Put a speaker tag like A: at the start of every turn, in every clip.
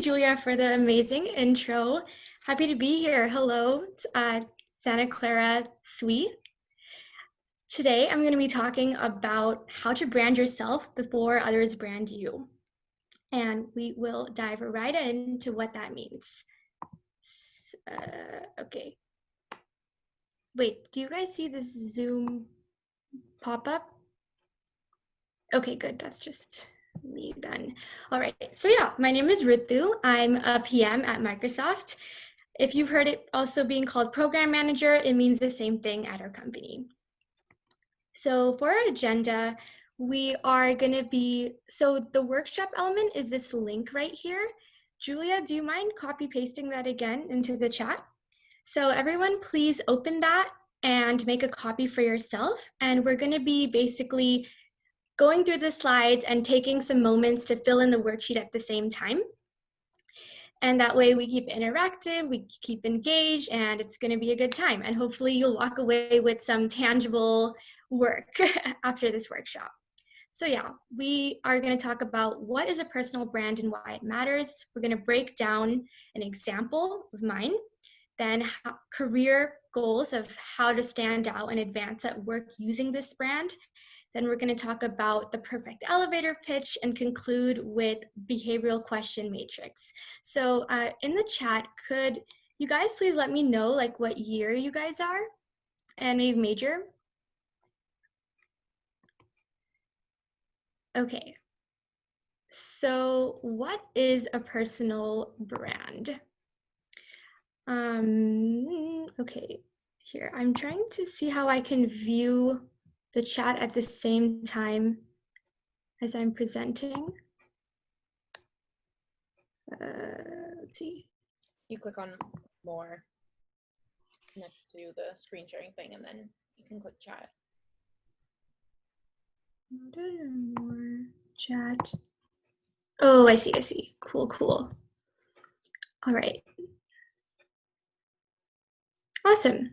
A: Julia, for the amazing intro. Happy to be here. Hello, Santa Clara Sui. Today, I'm going to be talking about how to brand yourself before others brand you. And we will dive right into what that means. Okay. Wait, do you guys see this Zoom pop-up? Okay, good. That's just me then. All right. So yeah, my name is Rutu. I'm a PM at Microsoft. If you've heard it also being called program manager, it means the same thing at our company. So for our agenda, we are going to be, so the workshop element is this link right here. Julia, do you mind copy pasting that again into the chat? So everyone, please open that and make a copy for yourself. And we're going to be basically going through the slides and taking some moments to fill in the worksheet at the same time. And that way we keep interactive, we keep engaged, and it's going to be a good time. And hopefully you'll walk away with some tangible work after this workshop. So yeah, we are going to talk about what is a personal brand and why it matters. We're going to break down an example of mine, then career goals of how to stand out and advance at work using this brand. Then we're going to talk about the perfect elevator pitch and conclude with behavioral question matrix. So in the chat, could you guys please let me know like what year you guys are and maybe major? Okay. So what is a personal brand? Okay, here, I'm trying to see how I can view the chat at the same time as I'm presenting. Let's see.
B: You click on more next to the screen sharing thing, and then you can click chat.
A: More chat. Oh, I see. Cool. All right. Awesome.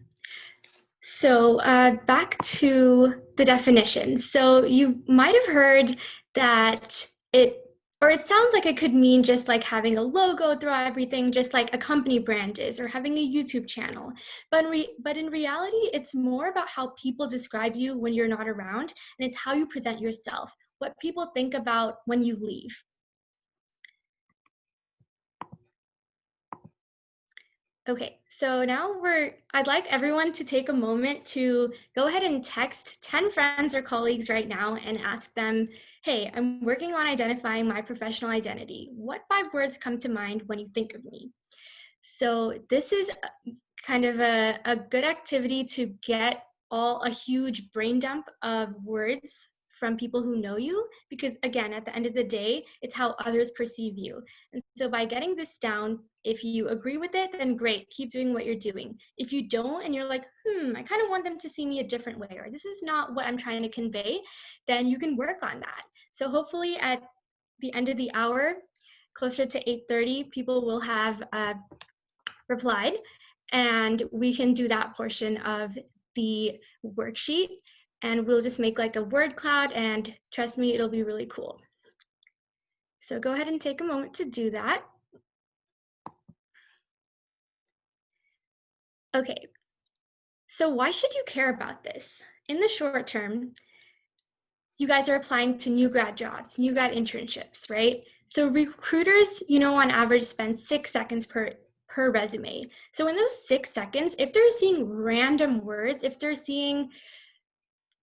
A: So back to the definition. So you might have heard that it sounds like it could mean just like having a logo throughout everything, just like a company brand is, or having a YouTube channel. But in reality, it's more about how people describe you when you're not around, and it's how you present yourself, what people think about when you leave. Okay, so now I'd like everyone to take a moment to go ahead and text 10 friends or colleagues right now and ask them, hey, I'm working on identifying my professional identity. What 5 words come to mind when you think of me? So this is kind of a good activity to get a huge brain dump of words from people who know you, because again, at the end of the day, it's how others perceive you. And so by getting this down, if you agree with it, then great, keep doing what you're doing. If you don't, and you're like, I kind of want them to see me a different way, or this is not what I'm trying to convey, then you can work on that. So hopefully at the end of the hour, closer to 8:30, people will have replied, and we can do that portion of the worksheet, and we'll just make like a word cloud, and trust me, it'll be really cool. So go ahead and take a moment to do that. Okay, so why should you care about this? In the short term, you guys are applying to new grad jobs, new grad internships, right? So recruiters, on average spend 6 seconds per resume. So in those 6 seconds, if they're seeing random words, if they're seeing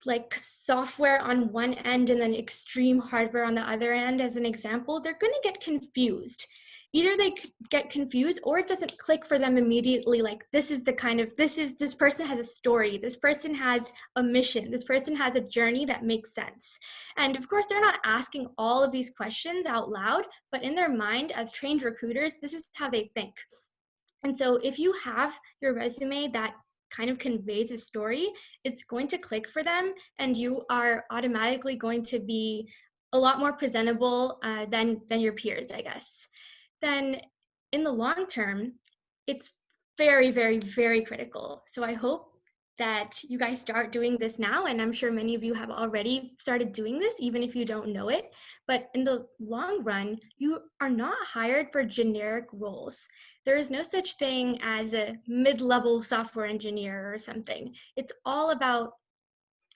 A: like software on one end and then extreme hardware on the other end, as an example, they're going to get confused. Either they get confused or it doesn't click for them immediately, like this person has a story, this person has a mission, this person has a journey that makes sense. And of course, they're not asking all of these questions out loud, but in their mind as trained recruiters, this is how they think. And so if you have your resume that kind of conveys a story, it's going to click for them, and you are automatically going to be a lot more presentable than your peers, I guess. Then in the long term, it's very, very, very critical. So I hope that you guys start doing this now, and I'm sure many of you have already started doing this, even if you don't know it. But in the long run, you are not hired for generic roles. There is no such thing as a mid-level software engineer or something. It's all about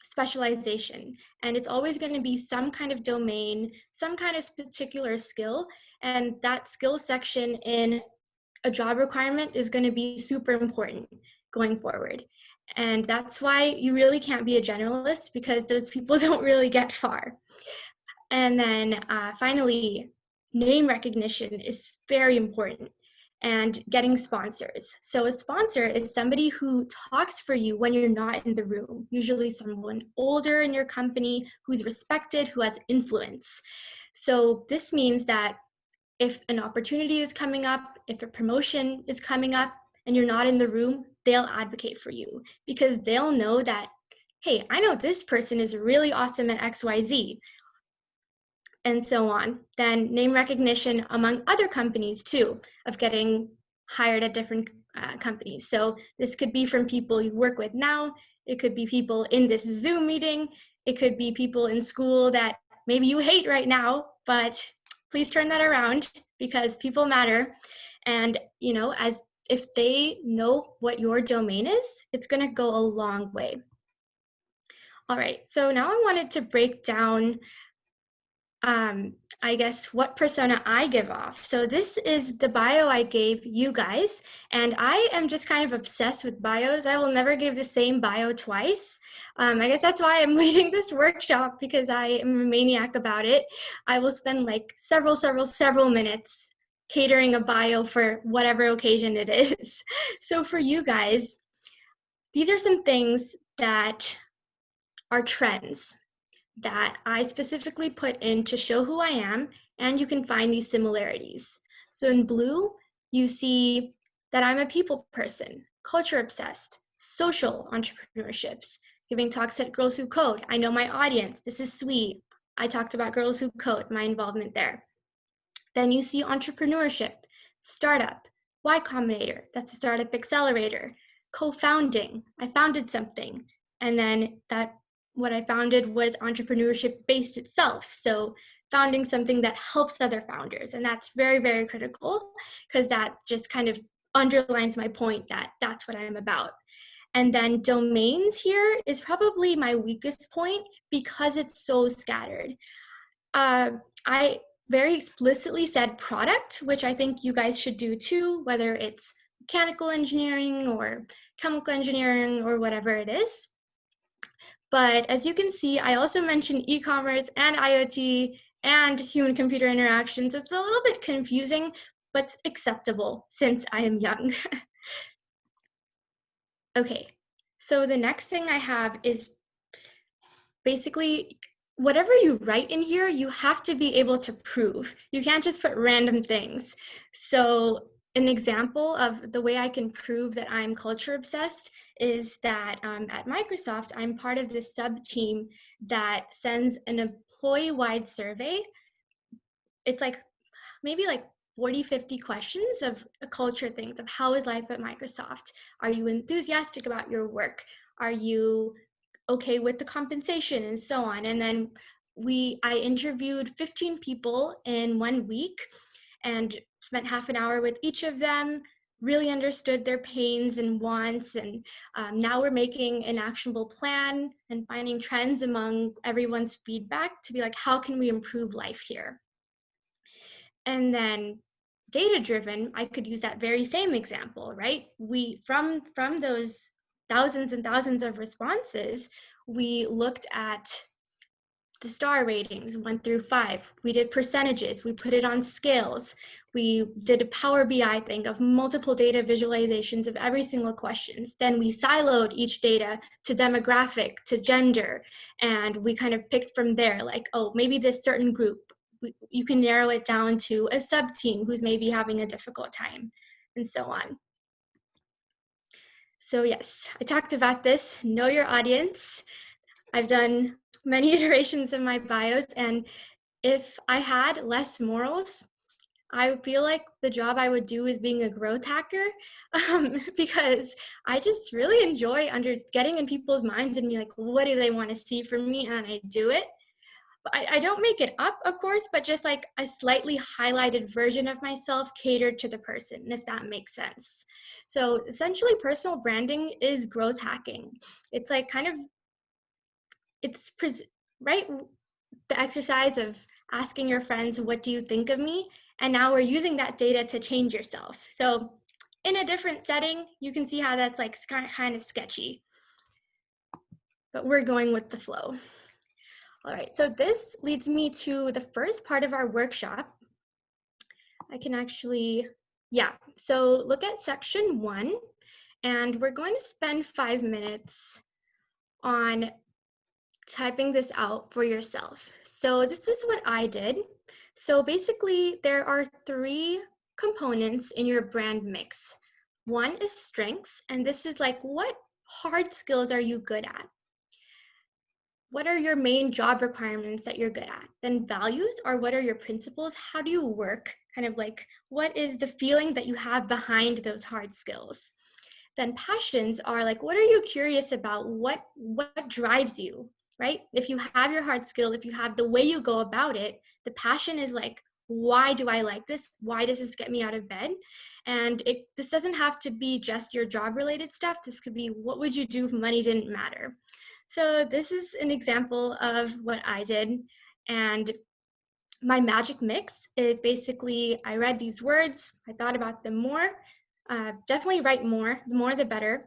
A: specialization, and it's always going to be some kind of domain, some kind of particular skill, and that skill section in a job requirement is going to be super important going forward. And that's why you really can't be a generalist, because those people don't really get far. And then finally, name recognition is very important, and getting sponsors. So a sponsor is somebody who talks for you when you're not in the room, usually someone older in your company who's respected, who has influence. So this means that if an opportunity is coming up, if a promotion is coming up and you're not in the room, they'll advocate for you, because they'll know that, hey, I know this person is really awesome at XYZ, and so on. Then name recognition among other companies too, of getting hired at different companies. So this could be from people you work with now, it could be people in this Zoom meeting, it could be people in school that maybe you hate right now, but please turn that around, because people matter. And as if they know what your domain is, it's going to go a long way. All right, so now I wanted to break down I guess what persona I give off. So this is the bio I gave you guys, and I am just kind of obsessed with bios. I will never give the same bio twice. I guess that's why I'm leading this workshop, because I am a maniac about it. I will spend like several minutes catering a bio for whatever occasion it is. So for you guys, these are some things that are trends that I specifically put in to show who I am, and you can find these similarities. So in blue, you see that I'm a people person, culture obsessed, social entrepreneurships, giving talks at Girls Who Code. I know my audience, this is sweet. I talked about Girls Who Code, my involvement there. Then you see entrepreneurship, startup, Y Combinator, that's a startup accelerator, co-founding, I founded something, and then what I founded was entrepreneurship based itself. So founding something that helps other founders. And that's very critical, because that just kind of underlines my point that that's what I'm about. And then domains here is probably my weakest point, because it's so scattered. I very explicitly said product, which I think you guys should do too, whether it's mechanical engineering or chemical engineering or whatever it is. But as you can see, I also mentioned e-commerce and IoT and human-computer interactions. It's a little bit confusing, but acceptable since I am young. Okay, so the next thing I have is basically whatever you write in here, you have to be able to prove. You can't just put random things. So an example of the way I can prove that I'm culture obsessed is that at Microsoft, I'm part of this sub team that sends an employee-wide survey. It's like maybe like 40, 50 questions of culture things, of how is life at Microsoft? Are you enthusiastic about your work? Are you okay with the compensation, and so on? And then I interviewed 15 people in 1 week and spent half an hour with each of them, really understood their pains and wants, and now we're making an actionable plan and finding trends among everyone's feedback to be like, how can we improve life here? And then data-driven, I could use that very same example, right? We, from those thousands and thousands of responses, we looked at the star ratings, 1 through 5. We did percentages, we put it on scales. We did a Power BI thing of multiple data visualizations of every single question. Then we siloed each data to demographic, to gender, and we kind of picked from there, like, oh, maybe this certain group, you can narrow it down to a sub-team who's maybe having a difficult time, and so on. So yes, I talked about this, know your audience. I've done many iterations of my bios, and if I had less morals, I feel like the job I would do is being a growth hacker, because I just really enjoy getting in people's minds and be like, what do they want to see from me? And I do it. But I don't make it up, of course, but just like a slightly highlighted version of myself catered to the person, if that makes sense. So essentially, personal branding is growth hacking. It's like kind of, it's right, the exercise of asking your friends, what do you think of me? And now we're using that data to change yourself. So in a different setting, you can see how that's like kind of sketchy, but we're going with the flow. All right, so this leads me to the first part of our workshop. I can actually, yeah, so look at section 1, and we're going to spend 5 minutes on typing this out for yourself. So this is what I did. So basically, there are 3 components in your brand mix. One is strengths, and this is like, what hard skills are you good at? What are your main job requirements that you're good at? Then values are, what are your principles? How do you work? Kind of like, what is the feeling that you have behind those hard skills? Then passions are like, what are you curious about? What drives you, right? If you have your hard skill, if you have the way you go about it, the passion is like, why do I like this? Why does this get me out of bed? And this doesn't have to be just your job related stuff. This could be, what would you do if money didn't matter? So this is an example of what I did. And my magic mix is basically, I read these words, I thought about them more, definitely write more, the more the better.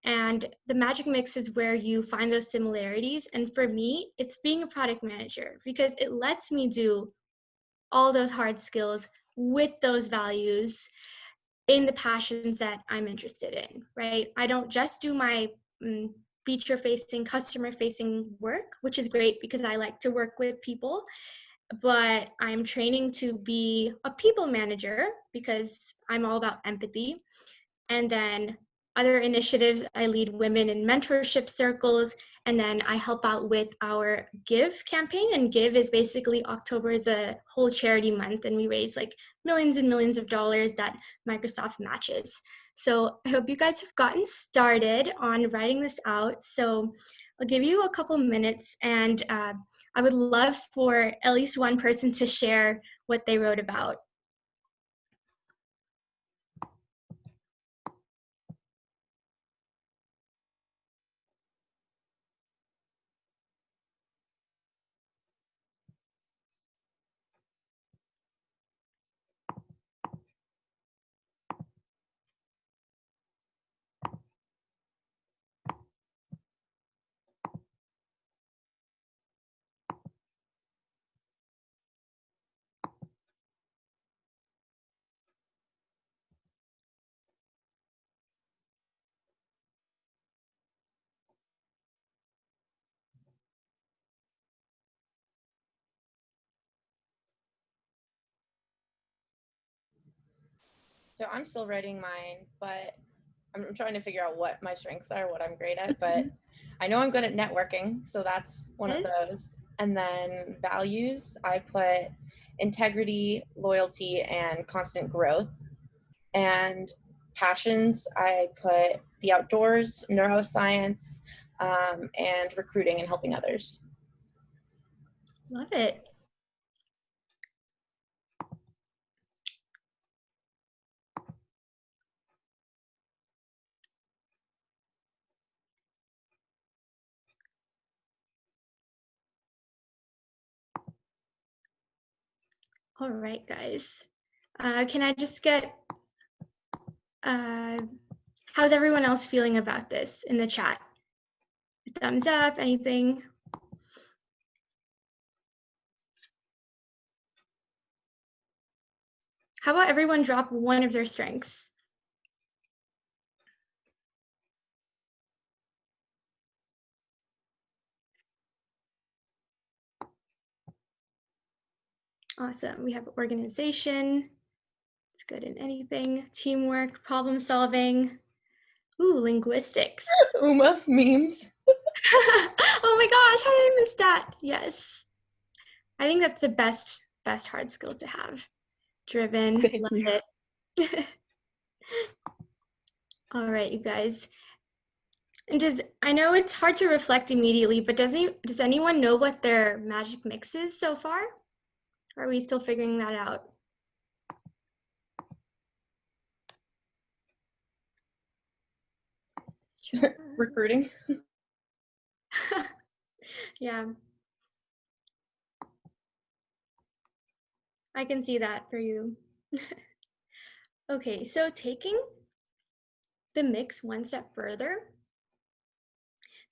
A: And the magic mix is where you find those similarities. And for me, it's being a product manager, because it lets me do all those hard skills with those values in the passions that I'm interested in, right? I don't just do my feature facing, customer facing work, which is great because I like to work with people, but I'm training to be a people manager because I'm all about empathy. And then other initiatives, I lead women in mentorship circles, and then I help out with our Give campaign. And Give is basically, October is a whole charity month, and we raise like millions and millions of dollars that Microsoft matches. So I hope you guys have gotten started on writing this out. So I'll give you a couple minutes, and I would love for at least one person to share what they wrote about.
B: So I'm still writing mine, but I'm trying to figure out what my strengths are, what I'm great at, but I know I'm good at networking, so that's one of those. And then values, I put integrity, loyalty, and constant growth. And passions, I put the outdoors, neuroscience, and recruiting and helping others.
A: Love it. All right, guys. Can I just get, how's everyone else feeling about this in the chat? Thumbs up, anything? How about everyone drop one of their strengths? Awesome. We have organization. It's good in anything. Teamwork, problem solving. Ooh, linguistics.
B: Uma, memes.
A: Oh my gosh, how did I miss that? Yes. I think that's the best hard skill to have. driven.
B: Thank
A: Love
B: you.
A: it. All right, you guys. And I know it's hard to reflect immediately, but does anyone know what their magic mix is so far? Or are we still figuring that out?
B: Recruiting.
A: Yeah. I can see that for you. Okay, so taking the mix one step further,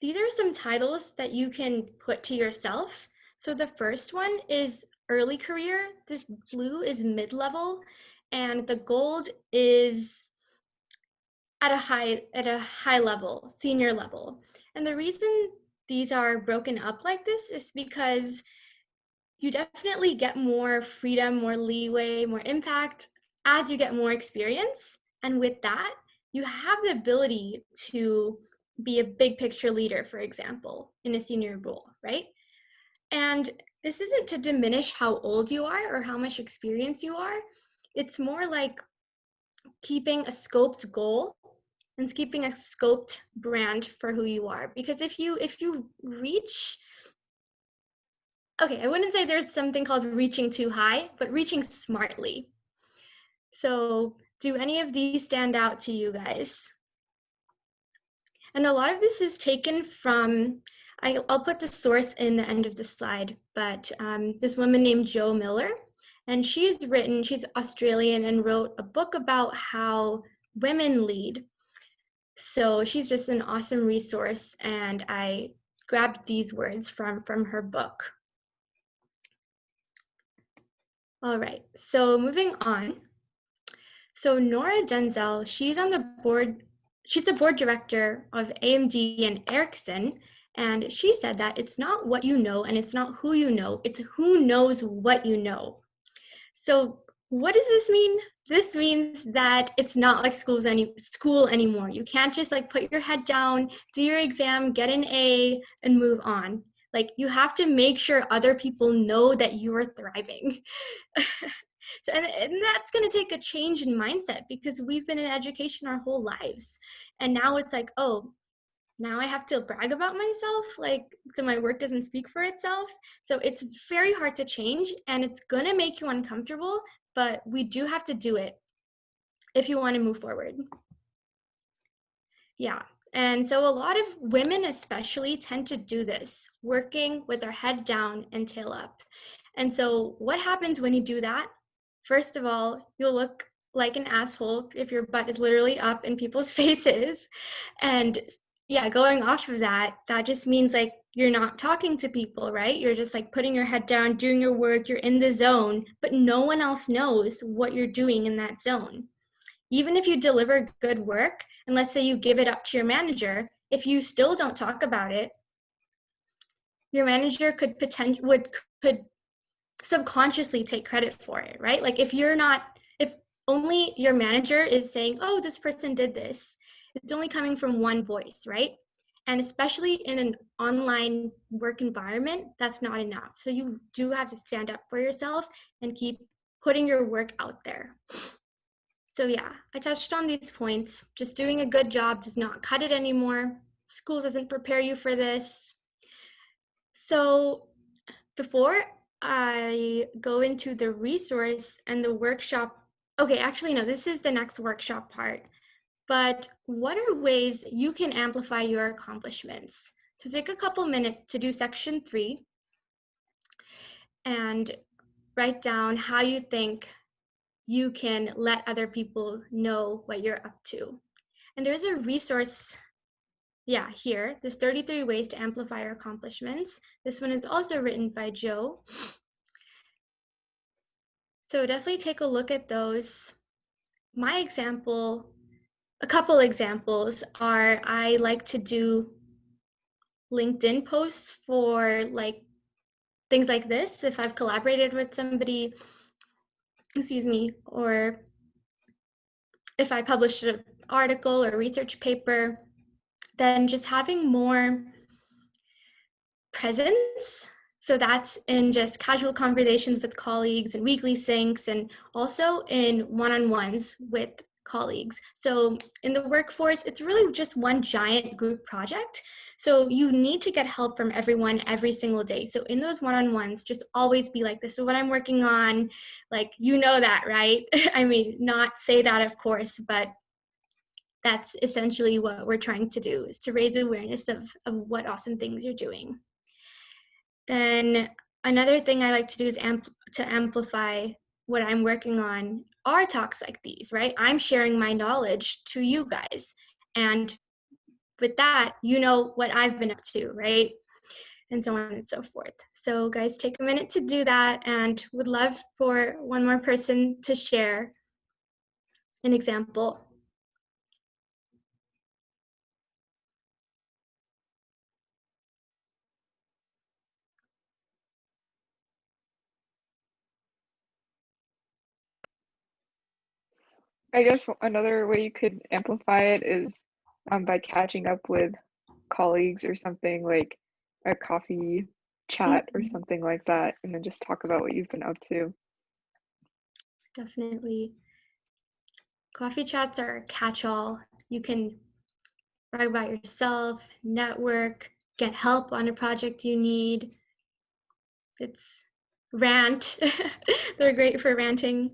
A: these are some titles that you can put to yourself. So the first one is early career, this blue is mid-level, and the gold is at a high level, senior level. And the reason these are broken up like this is because you definitely get more freedom, more leeway, more impact as you get more experience. And with that, you have the ability to be a big picture leader, for example, in a senior role, right? And this isn't to diminish how old you are or how much experience you are. It's more like keeping a scoped goal and keeping a scoped brand for who you are. Because if you reach, okay, I wouldn't say there's something called reaching too high, but reaching smartly. So do any of these stand out to you guys? And a lot of this is taken from, I'll put the source in the end of the slide, but this woman named Jo Miller, and she's Australian and wrote a book about how women lead. So she's just an awesome resource, and I grabbed these words from her book. All right, so moving on. So Nora Denzel, she's on the board, she's the board director of AMD and Ericsson, and she said that it's not what you know and it's not who you know, it's who knows what you know. So what does this mean? This means that it's not like school anymore. You can't just like put your head down, do your exam, get an A, and move on. Like you have to make sure other people know that you are thriving. So, and that's going to take a change in mindset because we've been in education our whole lives. And now it's like, oh, now I have to brag about myself, like, so my work doesn't speak for itself. So it's very hard to change and it's going to make you uncomfortable, but we do have to do it if you want to move forward. Yeah. And so a lot of women especially tend to do this, working with their head down and tail up. And so what happens when you do that? First of all, you'll look like an asshole if your butt is literally up in people's faces. And yeah, going off of that, that just means like you're not talking to people, right? You're just like putting your head down, doing your work, you're in the zone, but no one else knows what you're doing in that zone. Even if you deliver good work, and let's say you give it up to your manager, if you still don't talk about it, your manager could subconsciously take credit for it, right? Like if only your manager is saying, oh, this person did this, it's only coming from one voice, right? And especially in an online work environment, that's not enough. So you do have to stand up for yourself and keep putting your work out there. So yeah, I touched on these points. Just doing a good job does not cut it anymore. School doesn't prepare you for this. So before I go into the resource and the workshop, okay, actually no, this is the next workshop part. But what are ways you can amplify your accomplishments? So take a couple minutes to do section 3 and write down how you think you can let other people know what you're up to. And there's a resource, yeah, here, there's 33 ways to amplify your accomplishments. This one is also written by Jo. So definitely take a look at those. My example, a couple examples are I like to do LinkedIn posts for like things like this. If I've collaborated with somebody, excuse me, or if I published an article or research paper, then just having more presence. So that's in just casual conversations with colleagues and weekly syncs, and also in one-on-ones with colleagues. So in the workforce, it's really just one giant group project. So you need to get help from everyone every single day. So in those one-on-ones, just always be like, this is what I'm working on. Like, you know that, right? I mean, not say that, of course, but that's essentially what we're trying to do, is to raise awareness of what awesome things you're doing. Then another thing I like to do is to amplify what I'm working on are talks like these, right? I'm sharing my knowledge to you guys. And with that, you know what I've been up to, right? And so on and so forth. So guys, take a minute to do that, and would love for one more person to share an example.
C: I guess another way you could amplify it is by catching up with colleagues or something, like a coffee chat or something like that, and then just talk about what you've been up to.
A: Definitely. Coffee chats are a catch-all. You can brag about yourself, network, get help on a project you need. It's rant. They're great for ranting.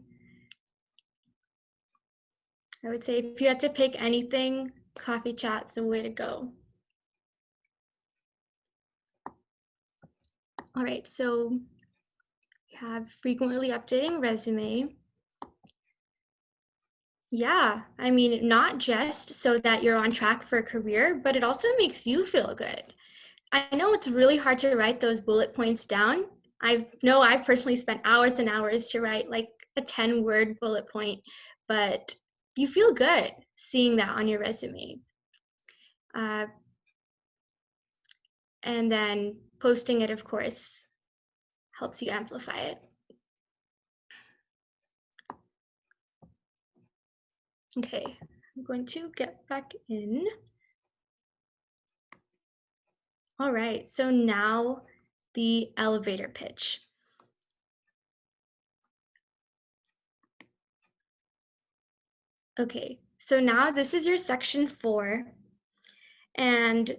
A: I would say if you had to pick anything, coffee chat's the way to go. All right, so we have frequently updating resume. Yeah, I mean, not just so that you're on track for a career, but it also makes you feel good. I know it's really hard to write those bullet points down. I've personally spent hours and hours to write like a 10-word bullet point, but you feel good seeing that on your resume. And then posting it, of course, helps you amplify it. Okay, I'm going to get back in. All right, so now the elevator pitch. Okay, so now this is your section 4 and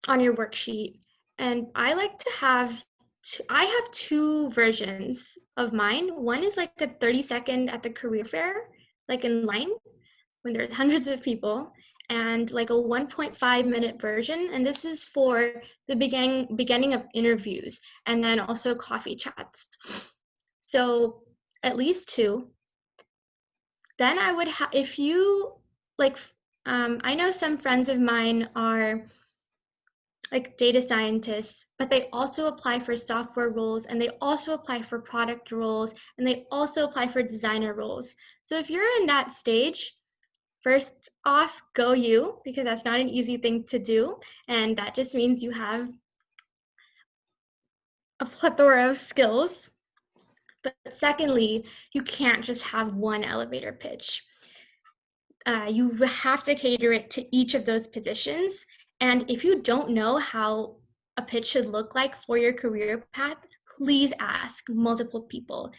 A: on your worksheet. And I like to have, I have 2 versions of mine. One is like a 30-second at the career fair, like in line when there's hundreds of people, and like a 1.5-minute version. And this is for the beginning of interviews, and then also coffee chats. So at least 2. Then I would have, if you like, I know some friends of mine are like data scientists, but they also apply for software roles, and they also apply for product roles, and they also apply for designer roles. So if you're in that stage, first off, go you, because that's not an easy thing to do. And that just means you have a plethora of skills. But secondly, you can't just have one elevator pitch. You have to cater it to each of those positions. And if you don't know how a pitch should look like for your career path, please ask multiple people.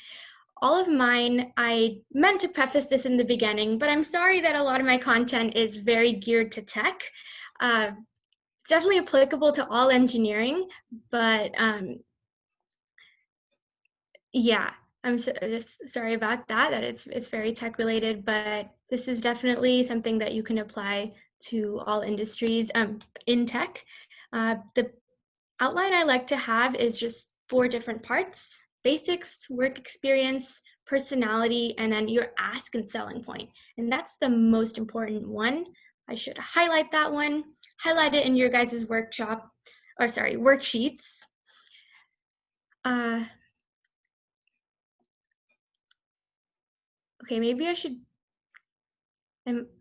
A: All of mine, I meant to preface this in the beginning, but I'm sorry that a lot of my content is very geared to tech. It's definitely applicable to all engineering, but yeah, I'm just sorry about that it's very tech related, but this is definitely something that you can apply to all industries in tech. The outline I like to have is just 4 different parts: basics, work experience, personality, and then your ask and selling point. And that's the most important one. I should highlight that one, highlight it in your guys' worksheets. Okay, maybe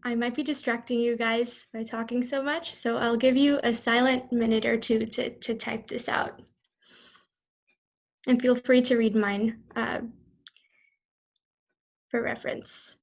A: I might be distracting you guys by talking so much, so I'll give you a silent minute or 2 to type this out. And feel free to read mine for reference.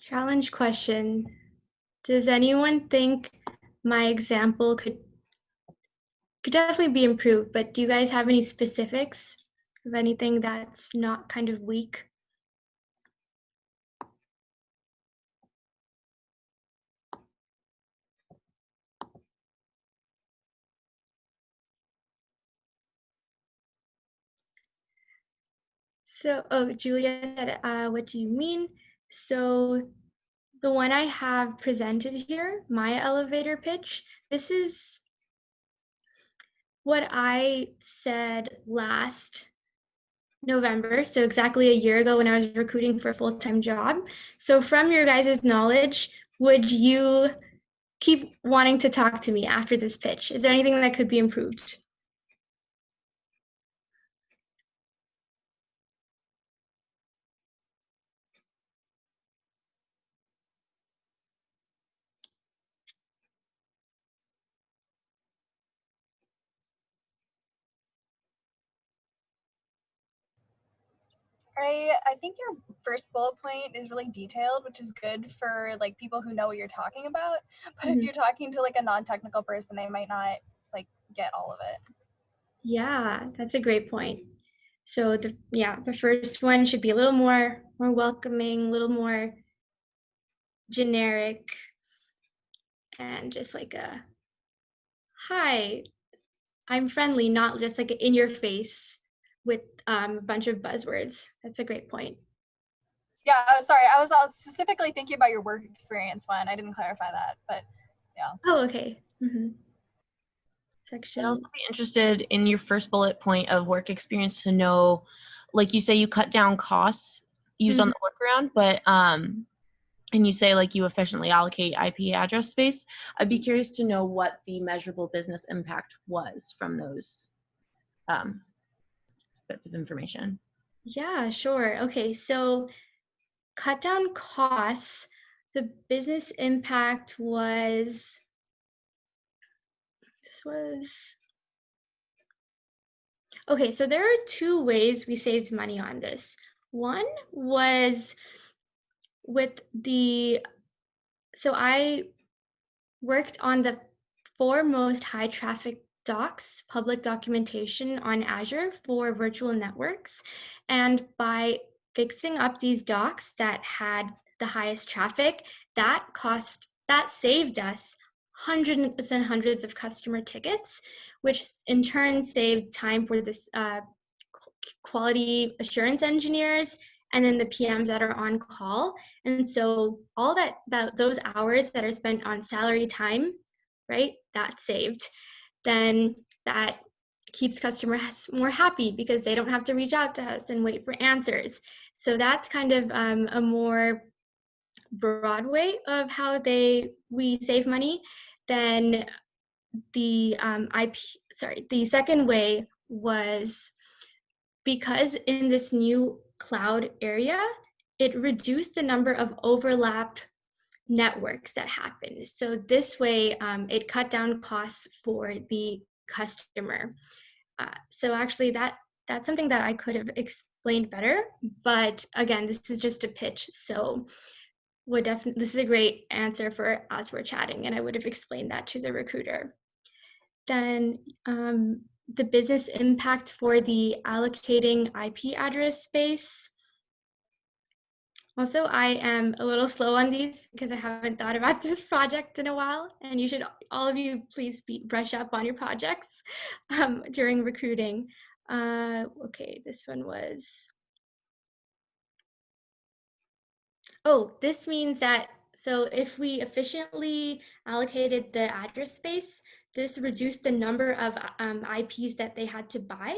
A: Challenge question. Does anyone think my example could definitely be improved, but do you guys have any specifics of anything that's not kind of weak? So, oh, Julia said, what do you mean? So the one I have presented here, my elevator pitch, this is what I said last November, so exactly a year ago when I was recruiting for a full-time job. So from your guys' knowledge, would you keep wanting to talk to me after this pitch? Is there anything that could be improved?
D: I think your first bullet point is really detailed, which is good for like people who know what you're talking about. But if you're talking to like a non-technical person, they might not like get all of it.
A: Yeah, that's a great point. So the first one should be a little more welcoming, a little more generic, and just like a hi, I'm friendly, not just like in your face with a bunch of buzzwords. That's a great point.
D: Yeah, sorry, I was specifically thinking about your work experience one. I didn't clarify that, but yeah.
A: Oh, okay.
B: I'd also be interested in your first bullet point of work experience to know, like you say, you cut down costs used on the workaround, but and you say like you efficiently allocate IP address space. I'd be curious to know what the measurable business impact was from those bits of information.
A: Yeah, sure. Okay, so cut down costs. The business impact was, okay, so there are two ways we saved money on this. One was so I worked on the 4 most high traffic docs, public documentation on Azure for virtual networks. And by fixing up these docs that had the highest traffic, that saved us hundreds and hundreds of customer tickets, which in turn saved time for this quality assurance engineers and then the PMs that are on call. And so all those hours that are spent on salary time, right, that's saved. Then that keeps customers more happy because they don't have to reach out to us and wait for answers. So that's kind of a more broad way of how we save money. Then the the second way was because in this new cloud area, it reduced the number of overlap networks that happen. So this way, it cut down costs for the customer. So actually that's something that I could have explained better, but again, this is just a pitch. So this is a great answer for as we're chatting, and I would have explained that to the recruiter. Then the business impact for the allocating IP address space. Also, I am a little slow on these because I haven't thought about this project in a while, and you should, all of you, please brush up on your projects during recruiting. Okay, this one was, this means that, so if we efficiently allocated the address space, this reduced the number of IPs that they had to buy.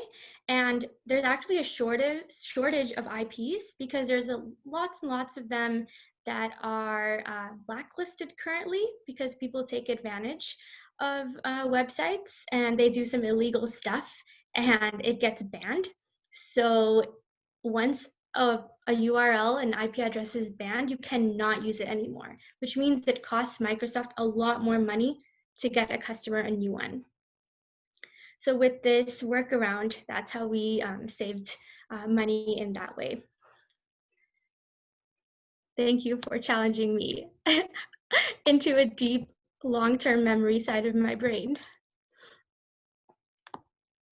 A: And there's actually a shortage of IPs because there's lots and lots of them that are blacklisted currently because people take advantage of websites and they do some illegal stuff and it gets banned. So once a URL and IP address is banned, you cannot use it anymore, which means it costs Microsoft a lot more money to get a customer a new one. So with this workaround, that's how we saved money in that way. thank you for challenging me into a deep, long-term memory side of my brain.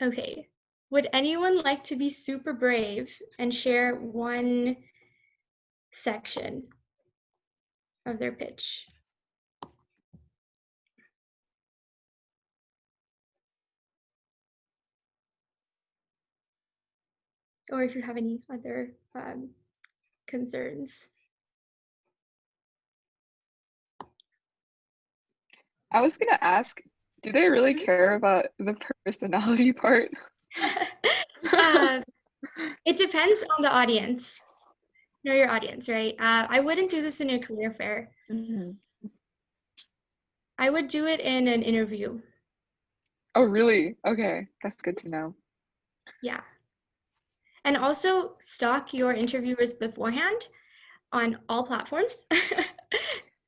A: Okay, would anyone like to be super brave and share one section of their pitch? Or if you have any other concerns.
C: I was gonna ask, do they really care about the personality part?
A: It depends on the audience. Know your audience, right? I wouldn't do this in a career fair.
C: Mhm.
A: I would do it in an interview.
C: Oh, really? Okay, that's good to know.
A: Yeah. And also stalk your interviewers beforehand on all platforms.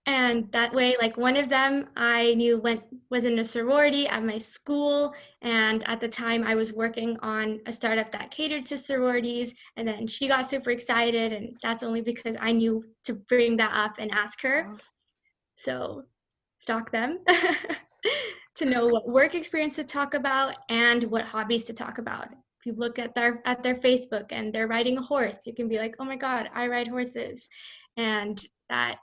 A: And that way, like one of them I knew was in a sorority at my school. And at the time I was working on a startup that catered to sororities. And then she got super excited. And that's only because I knew to bring that up and ask her.
C: Wow.
A: So stalk them to know what work experience to talk about and what hobbies to talk about. If you look at their Facebook and they're riding a horse, you can be like, oh my God, I ride horses. And that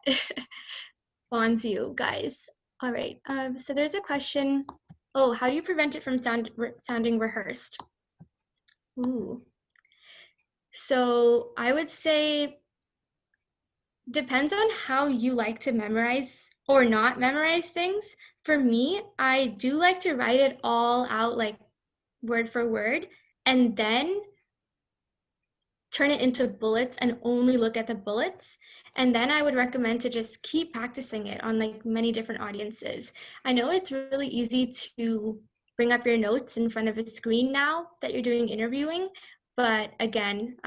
A: bonds you guys. All right, so there's a question. Oh, how do you prevent it from sounding rehearsed? Ooh. So I would say depends on how you like to memorize or not memorize things. For me, I do like to write it all out like word for word and then turn it into bullets and only look at the bullets. And then I would recommend to just keep practicing it on like many different audiences. I know it's really easy to bring up your notes in front of a screen now that you're doing interviewing, but again,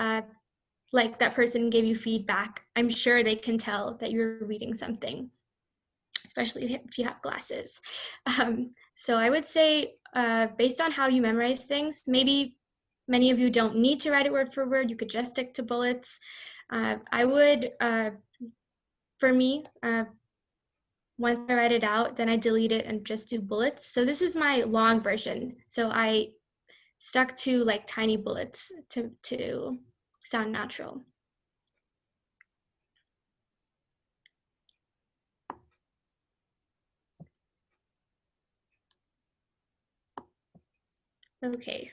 A: like that person gave you feedback, I'm sure they can tell that you're reading something, especially if you have glasses. So I would say based on how you memorize things, maybe many of you don't need to write it word for word. You could just stick to bullets. I would, for me, once I write it out, then I delete it and just do bullets. So this is my long version. So I stuck to like tiny bullets to sound natural. Okay.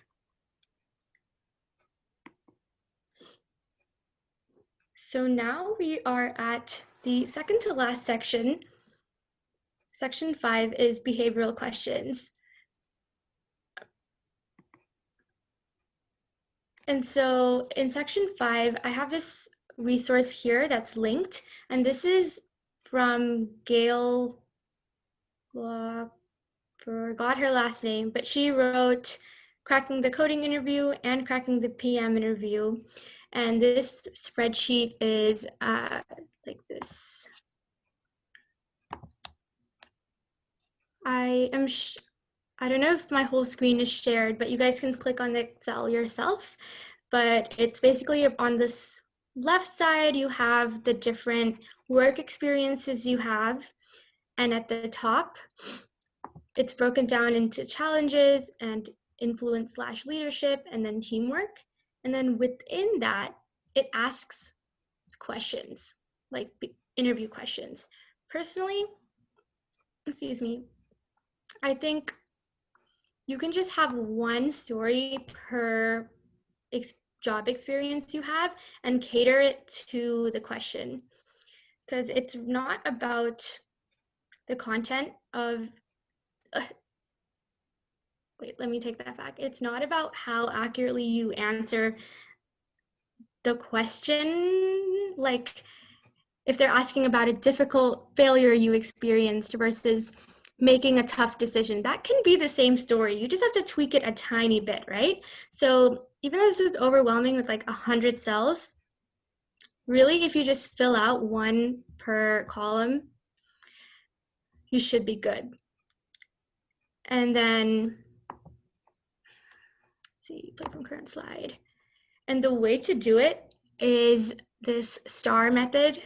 A: So now we are at the second to last section. Section 5 is behavioral questions. And so in section 5, I have this resource here that's linked, and this is from Gail, forgot her last name, but she wrote Cracking the Coding Interview and Cracking the PM Interview. And this spreadsheet is like this. I don't know if my whole screen is shared, but you guys can click on the Excel yourself. But it's basically on this left side, you have the different work experiences you have. And at the top, it's broken down into challenges and influence/leadership and then teamwork. And then within that, it asks questions, like interview questions. Personally, excuse me, I think you can just have one story per job experience you have and cater it to the question, because it's not about the content of wait, let me take that back. It's not about how accurately you answer the question, like if they're asking about a difficult failure you experienced versus making a tough decision, that can be the same story. You just have to tweak it a tiny bit, right? So even though this is overwhelming with like 100 cells, really, if you just fill out one per column, you should be good. And then, let's see, play from current slide. And the way to do it is this STAR method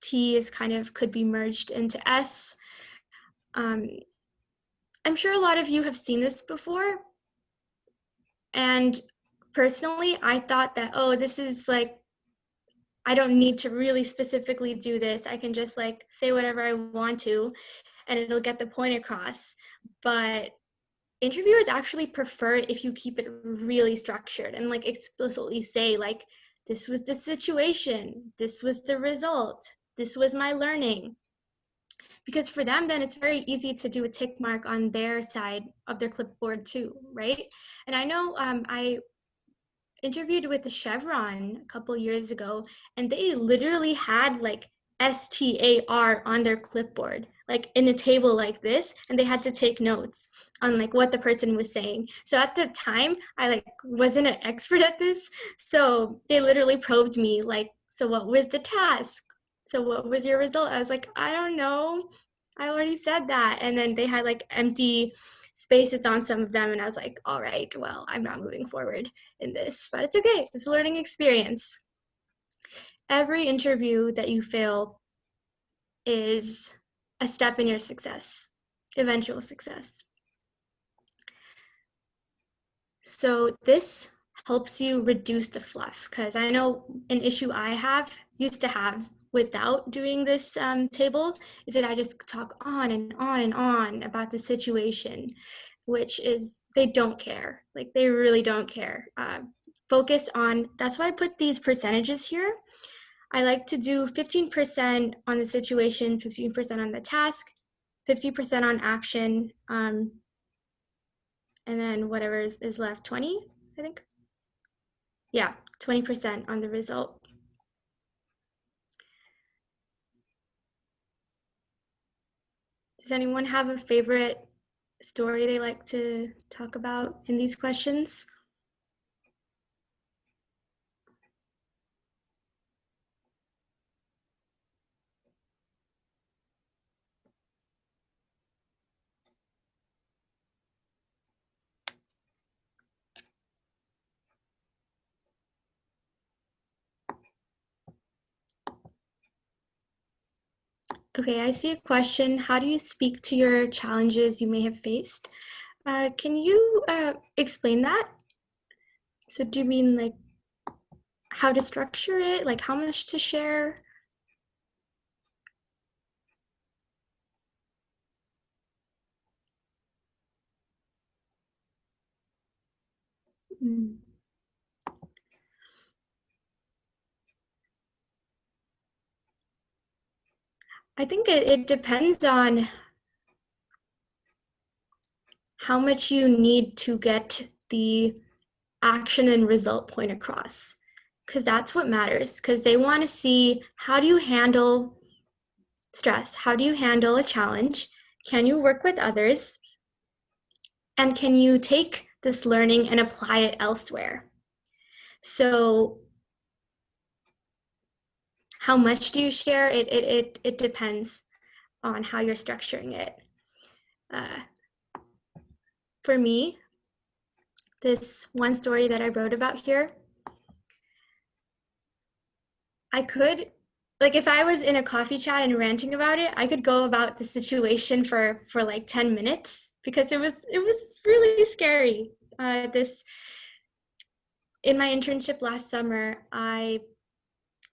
A: T is kind of could be merged into S. I'm sure a lot of you have seen this before. And personally, I thought that, oh, this is like, I don't need to really specifically do this. I can just like say whatever I want to and it'll get the point across. But interviewers actually prefer if you keep it really structured and like explicitly say like, this was the situation, this was the result, this was my learning. Because for them, then it's very easy to do a tick mark on their side of their clipboard too, right? And I know I interviewed with the Chevron a couple years ago, and they literally had like STAR on their clipboard, like in a table like this, and they had to take notes on like what the person was saying. So at the time, I like wasn't an expert at this, so they literally probed me like, so what was the task? So what was your result? I was like, I don't know. I already said that. And then they had like empty spaces on some of them, and I was like, all right, well, I'm not moving forward in this, but it's okay. It's a learning experience. Every interview that you fail is a step in your success, eventual success. So this helps you reduce the fluff, because I know an issue I used to have without doing this table is that I just talk on and on and on about the situation, which is they don't care. Like they really don't care. Focus on, that's why I put these percentages here. I like to do 15% on the situation, 15% on the task, 50% on action, and then whatever is left, 20, I think. Yeah, 20% on the result. Does anyone have a favorite story they like to talk about in these questions? Okay, I see a question. How do you speak to your challenges you may have faced? Can you explain that? So do you mean like how to structure it, like how much to share? Mm. I think it depends on how much you need to get the action and result point across, because that's what matters, because they want to see how do you handle stress? How do you handle a challenge? Can you work with others? And can you take this learning and apply it elsewhere? So how much do you share? It depends on how you're structuring it. For me, this one story that I wrote about here, I could, like if I was in a coffee chat and ranting about it, I could go about the situation for like 10 minutes because it was really scary. In my internship last summer, I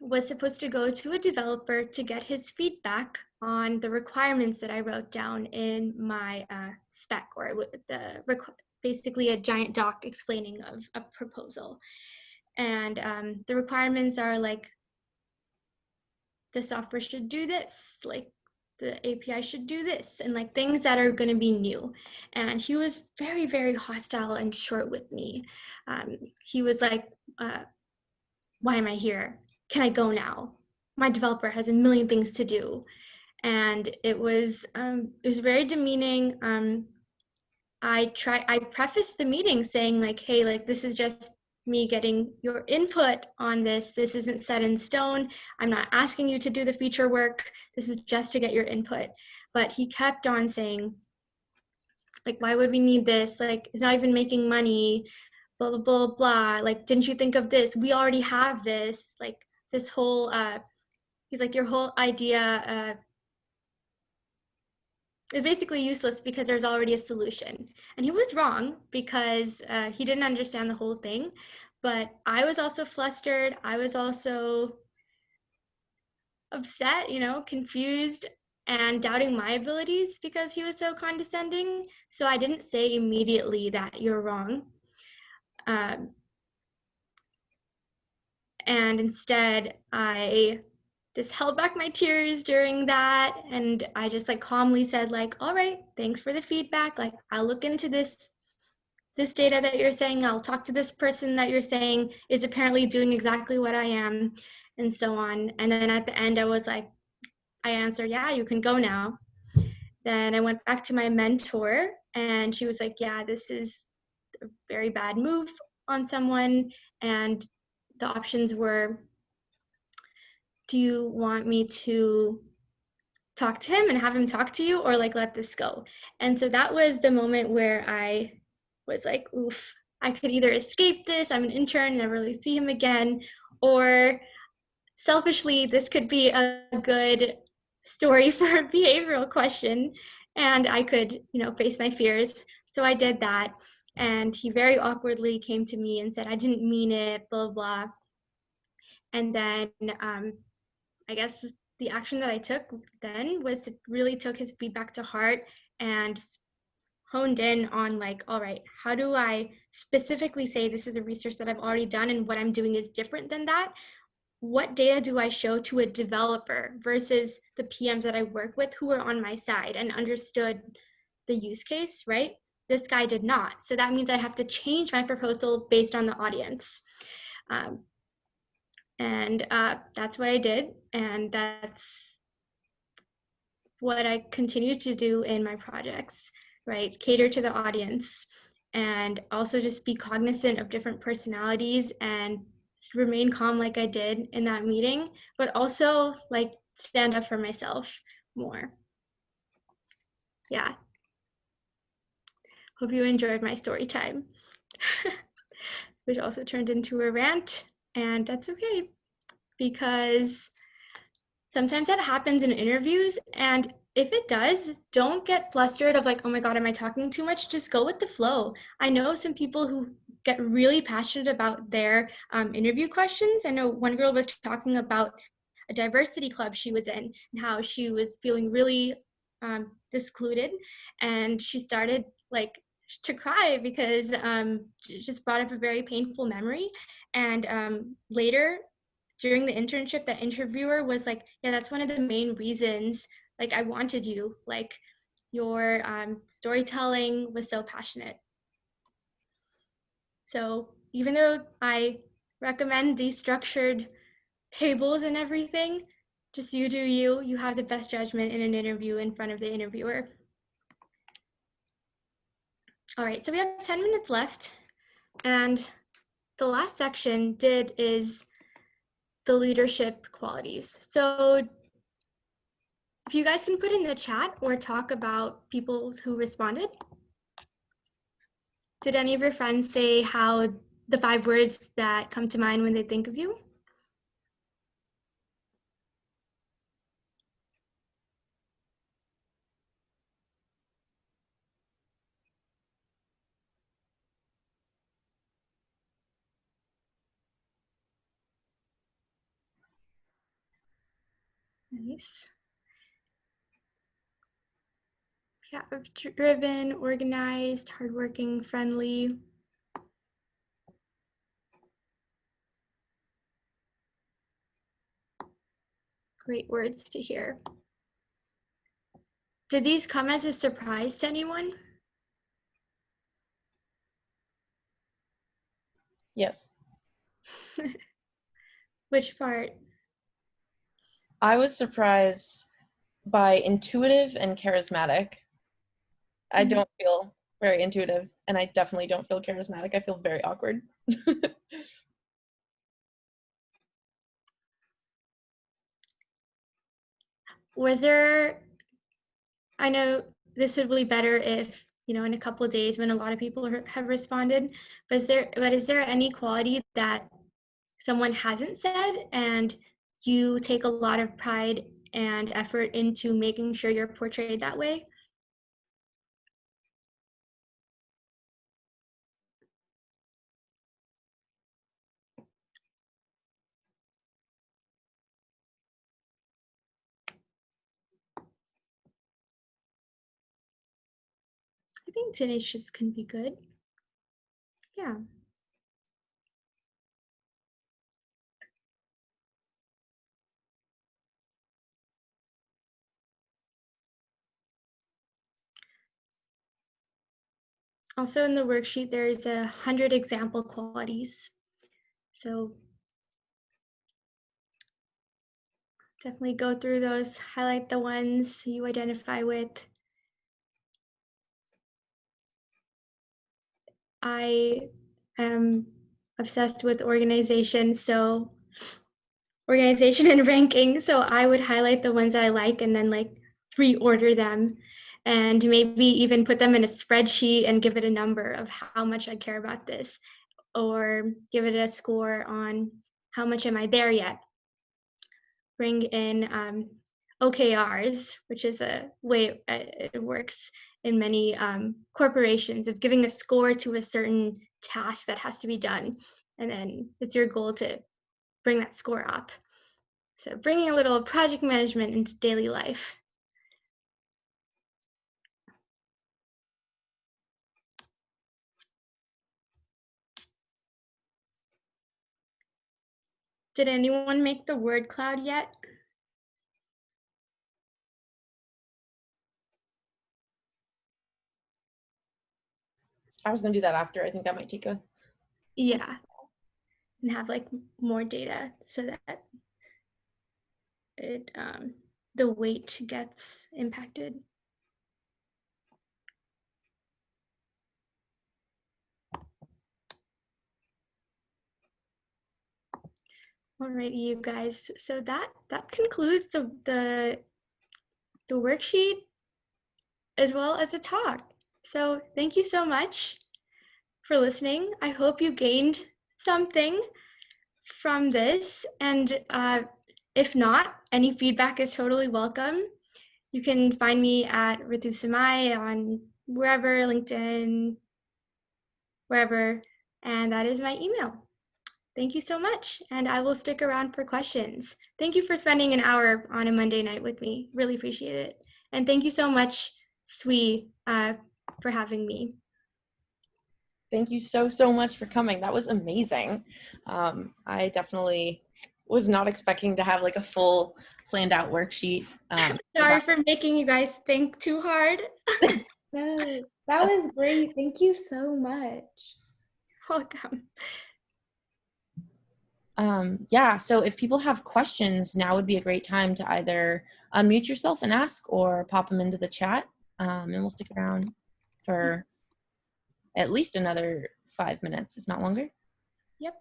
A: was supposed to go to a developer to get his feedback on the requirements that I wrote down in my spec, or basically a giant doc explaining of a proposal. And the requirements are like, the software should do this, like the API should do this, and like things that are going to be new. And he was very, very hostile and short with me. He was like, why am I here? Can I go now? My developer has a million things to do. And it was very demeaning. I prefaced the meeting saying like, hey, like this is just me getting your input on this. This isn't set in stone. I'm not asking you to do the feature work. This is just to get your input. But he kept on saying, like, why would we need this? Like, it's not even making money, blah, blah, blah, blah. Like, didn't you think of this? We already have this. Like, this whole he's like, your whole idea is basically useless because there's already a solution. And he was wrong because he didn't understand the whole thing. But I was also flustered. I was also upset, you know, confused and doubting my abilities because he was so condescending. So I didn't say immediately that you're wrong. And instead, I just held back my tears during that. And I just like calmly said like, all right, thanks for the feedback. Like, I'll look into this data that you're saying. I'll talk to this person that you're saying is apparently doing exactly what I am, and so on. And then at the end, I was like, I answered, yeah, you can go now. Then I went back to my mentor and she was like, yeah, this is a very bad move on someone. And the options were, do you want me to talk to him and have him talk to you, or like let this go? And so that was the moment where I was like, oof, I could either escape this, I'm an intern, never really see him again, or selfishly, this could be a good story for a behavioral question and I could, you know, face my fears. So I did that. And he very awkwardly came to me and said, I didn't mean it, blah, blah. And then I guess the action that I took then was to really took his feedback to heart and honed in on like, all right, how do I specifically say this is a research that I've already done and what I'm doing is different than that? What data do I show to a developer versus the PMs that I work with who are on my side and understood the use case, right? This guy did not. So that means I have to change my proposal based on the audience. That's what I did. And that's what I continue to do in my projects, right? Cater to the audience and also just be cognizant of different personalities and remain calm like I did in that meeting, but also like stand up for myself more. Yeah. Hope you enjoyed my story time, which also turned into a rant, and that's okay because sometimes that happens in interviews, and if it does, don't get flustered of like, oh my God, am I talking too much? Just go with the flow. I know some people who get really passionate about their interview questions. I know one girl was talking about a diversity club she was in and how she was feeling really discluded, and she started like to cry because it just brought up a very painful memory. And later during the internship, the interviewer was like, yeah, that's one of the main reasons, like, I wanted you, like, your storytelling was so passionate. So even though I recommend these structured tables and everything, just you do you. You have the best judgment in an interview in front of the interviewer. All right, so we have 10 minutes left. And the last section is the leadership qualities. So if you guys can put in the chat or talk about people who responded. Did any of your friends say how the 5 words that come to mind when they think of you? Nice. Yeah, driven, organized, hardworking, friendly. Great words to hear. Did these come as a surprise to anyone?
B: Yes.
A: Which part?
B: I was surprised by intuitive and charismatic. I don't feel very intuitive, and I definitely don't feel charismatic. I feel very awkward.
A: Was there, I know this would be better if, you know, in a couple of days when a lot of people have responded, but is there any quality that someone hasn't said and you take a lot of pride and effort into making sure you're portrayed that way? I think tenacious can be good. Yeah. Also in the worksheet, there's 100 example qualities. So definitely go through those, highlight the ones you identify with. I am obsessed with organization and ranking. So I would highlight the ones that I like and then like reorder them and maybe even put them in a spreadsheet and give it a number of how much I care about this, or give it a score on how much am I there yet. Bring in OKRs, which is a way it works in many corporations, of giving a score to a certain task that has to be done. And then it's your goal to bring that score up. So bringing a little project management into daily life. Did anyone make the word cloud yet?
B: I was gonna do that after. I think that might take a.
A: Yeah, and have like more data so that it the weight gets impacted. All right, you guys. So that concludes the worksheet as well as the talk. So thank you so much for listening. I hope you gained something from this, and if not, any feedback is totally welcome. You can find me at Rutu Samai on wherever, LinkedIn, wherever, and that is my email. Thank you so much, and I will stick around for questions. Thank you for spending an hour on a Monday night with me. Really appreciate it. And thank you so much, Sui, for having me.
B: Thank you so much for coming. That was amazing. I definitely was not expecting to have like a full planned out worksheet.
A: Sorry for making you guys think too hard.
E: No, that was great. Thank you so much.
A: Welcome.
B: Yeah, so if people have questions, now would be a great time to either unmute yourself and ask or pop them into the chat, and we'll stick around for at least another 5 minutes, if not longer.
A: Yep.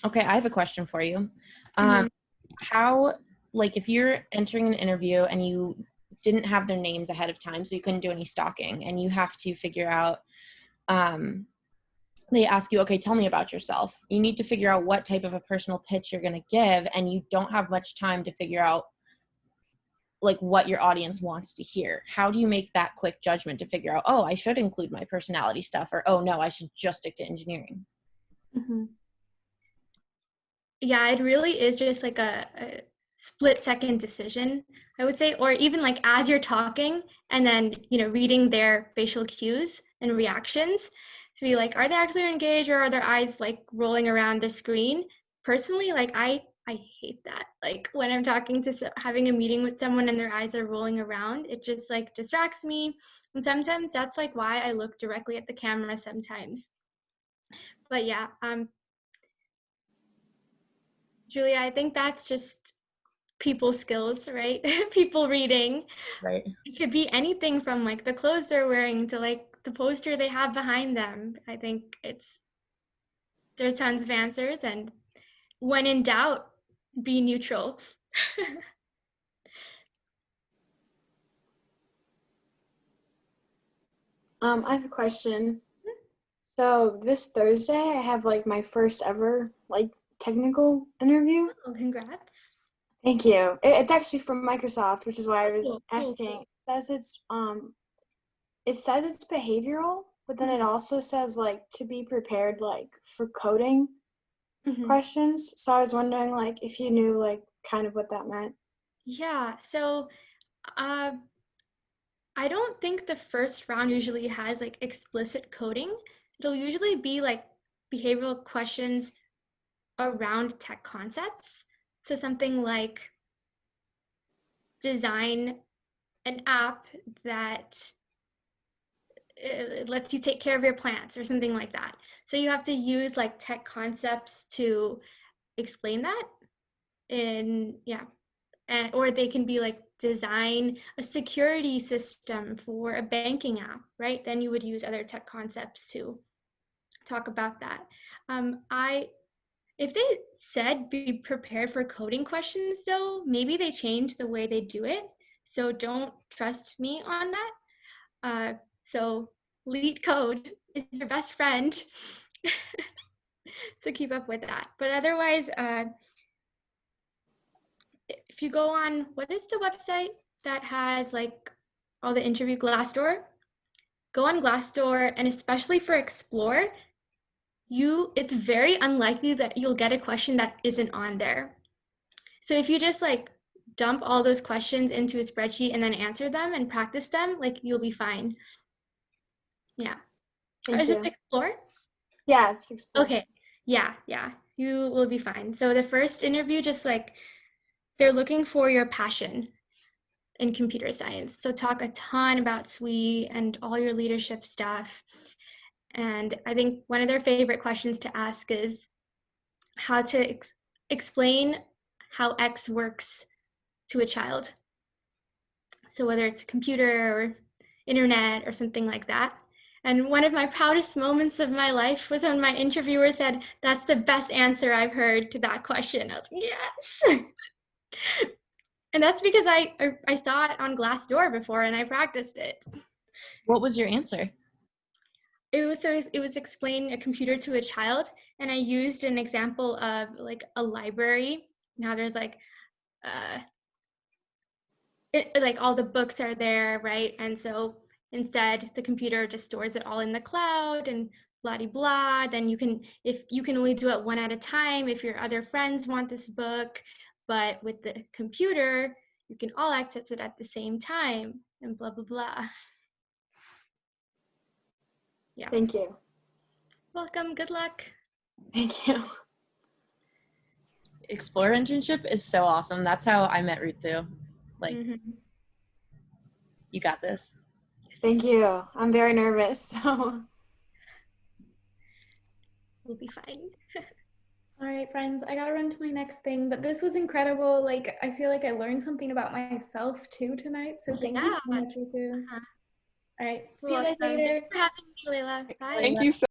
B: Okay, I have a question for you. How, like, if you're entering an interview and you didn't have their names ahead of time, so you couldn't do any stalking, and you have to figure out, they ask you, okay, tell me about yourself. You need to figure out what type of a personal pitch you're going to give, and you don't have much time to figure out like what your audience wants to hear. How do you make that quick judgment to figure out, oh, I should include my personality stuff, or oh no, I should just stick to engineering?
A: Yeah, it really is just like a split-second decision, I would say, or even like as you're talking and then, reading their facial cues and reactions to be like, are they actually engaged, or are their eyes like rolling around the screen? Personally, like I hate that. Like when I'm talking to having a meeting with someone and their eyes are rolling around, it just like distracts me. And sometimes that's like why I look directly at the camera sometimes. But yeah, Julia, I think that's just people skills, right? People reading.
B: Right.
A: It could be anything from like the clothes they're wearing to like the poster they have behind them. I think there's tons of answers, and when in doubt, be neutral.
F: I have a question. So this Thursday, I have like my first ever like technical interview.
A: Oh, congrats.
F: Thank you. It's actually from Microsoft, which is why I was
A: Cool.
F: asking. It says it's behavioral, but then it also says like to be prepared like for coding questions. So I was wondering like if you knew like kind of what that meant.
A: Yeah, so I don't think the first round usually has like explicit coding. It'll usually be like behavioral questions around tech concepts. So something like design an app that lets you take care of your plants or something like that. So you have to use like tech concepts to explain that. And yeah, or they can be like design a security system for a banking app, right? Then you would use other tech concepts to talk about that. If they said be prepared for coding questions though, maybe they changed the way they do it. So don't trust me on that. So lead code is your best friend. So keep up with that. But otherwise, if you go on, what is the website that has like all the interview, Glassdoor? Go on Glassdoor, and especially for Explore, it's very unlikely that you'll get a question that isn't on there. So if you just like dump all those questions into a spreadsheet and then answer them and practice them, like you'll be fine. Yeah.
F: Thank
A: Is
F: you.
A: it Explore?
F: Yeah, it's Explore.
A: Okay. Yeah, you will be fine. So the first interview, just like they're looking for your passion in computer science. So talk a ton about SWE and all your leadership stuff. And I think one of their favorite questions to ask is how to explain how X works to a child. So whether it's a computer or internet or something like that. And one of my proudest moments of my life was when my interviewer said, "That's the best answer I've heard to that question." I was like, yes. And that's because I saw it on Glassdoor before and I practiced it.
B: What was your answer?
A: It was explain a computer to a child, and I used an example of like a library. Now there's like like all the books are there, right? And so instead the computer just stores it all in the cloud and blah de blah. Then if you can only do it one at a time if your other friends want this book, but with the computer you can all access it at the same time and blah blah blah. Yeah.
F: Thank you.
A: Welcome. Good luck.
F: Thank you.
B: Explore internship is so awesome. That's how I met Rutu. Like, you got this.
F: Thank you. I'm very nervous, so.
A: We'll be fine.
E: All right, friends, I gotta run to my next thing, but this was incredible. Like, I feel like I learned something about myself too tonight. So thank you so much, Rutu. All right, see you guys later.
A: Thanks for having me, Layla. Bye.
C: Thank you so